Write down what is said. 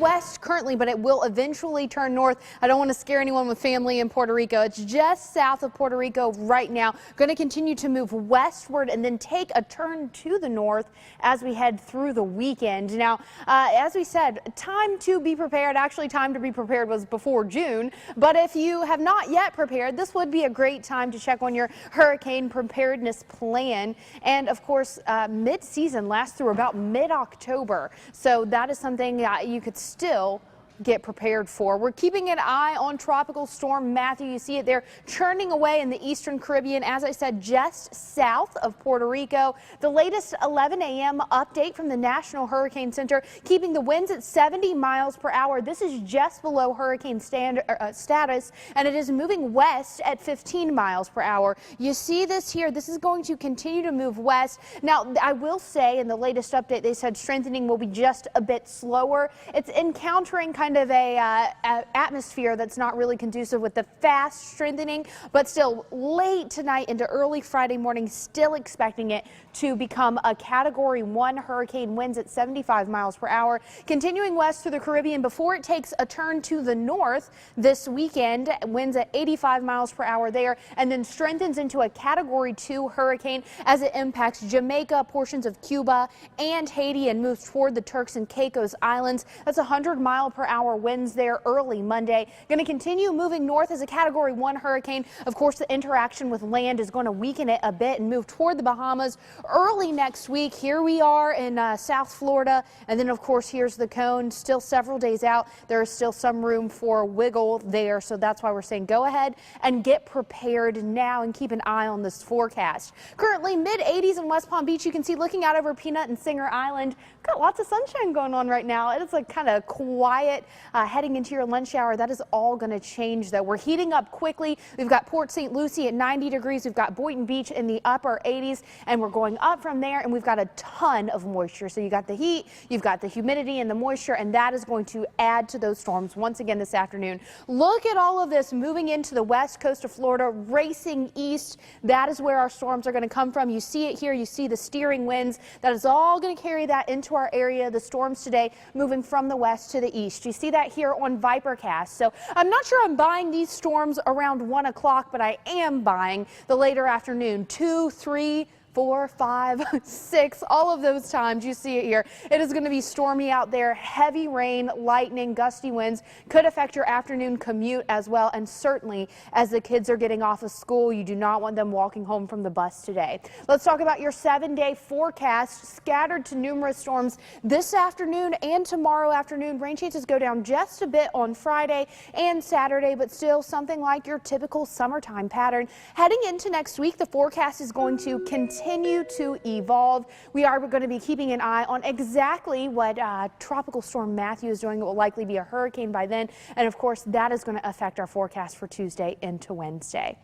west currently, but it will eventually turn north. I don't want to scare anyone with family in Puerto Rico. It's just south of Puerto Rico right now. Going to continue to move westward and then take a turn to the north as we head through the weekend. Now, as we said, time to be prepared. Actually, time to be prepared was before June. But if you have not yet prepared, this would be a great time to check on your hurricane preparedness plan. And of course, mid-season lasts through about mid-October. So that is something you could still get prepared for. We're keeping an eye on Tropical Storm Matthew. You see it there churning away in the eastern Caribbean, as I said, just south of Puerto Rico. The latest 11 a.m. update from the National Hurricane Center, keeping the winds at 70 miles per hour. This is just below hurricane status, and it is moving west at 15 miles per hour. You see this here. This is going to continue to move west. Now, I will say in the latest update, they said strengthening will be just a bit slower. It's encountering kind of a atmosphere that's not really conducive with the fast strengthening, but still late tonight into early Friday morning, still expecting it to become a Category 1 hurricane, winds at 75 miles per hour, continuing west through the Caribbean before it takes a turn to the north this weekend, winds at 85 miles per hour there, and then strengthens into a Category 2 hurricane as it impacts Jamaica, portions of Cuba, and Haiti, and moves toward the Turks and Caicos Islands. That's 100 mile per hour winds there early Monday. Going to continue moving north as a Category 1 hurricane. Of course, the interaction with land is going to weaken it a bit and move toward the Bahamas early next week. Here we are in South Florida, and then of course here's the cone. Still several days out. There is still some room for wiggle there, so that's why we're saying go ahead and get prepared now and keep an eye on this forecast. Currently mid-80s in West Palm Beach. You can see looking out over Peanut and Singer Island. Got lots of sunshine going on right now. It is like kind of quiet heading into your lunch hour. That is all going to change though. We're heating up quickly. We've got Port St. Lucie at 90 degrees. We've got Boynton Beach in the upper 80s, and we're going up from there, and we've got a ton of moisture. So you got the heat, you've got the humidity and the moisture, and that is going to add to those storms once again this afternoon. Look at all of this moving into the west coast of Florida, racing east. That is where our storms are going to come from. You see it here. You see the steering winds. That is all going to carry that into our area. The storms today moving from the west to the east. You see that here on Vipercast. So I'm not sure I'm buying these storms around 1 o'clock, but I am buying the later afternoon, 2, 3, 4, 5, 6, all of those times. You see it here. It is going to be stormy out there. Heavy rain, lightning, gusty winds could affect your afternoon commute as well. And certainly as the kids are getting off of school, you do not want them walking home from the bus today. Let's talk about your 7-day forecast. Scattered to numerous storms this afternoon and tomorrow afternoon. Rain chances go down just a bit on Friday and Saturday, but still something like your typical summertime pattern. Heading into next week, the forecast is going to continue to evolve. We are going to be keeping an eye on exactly what Tropical Storm Matthew is doing. It will likely be a hurricane by then, and of course that is going to affect our forecast for Tuesday into Wednesday.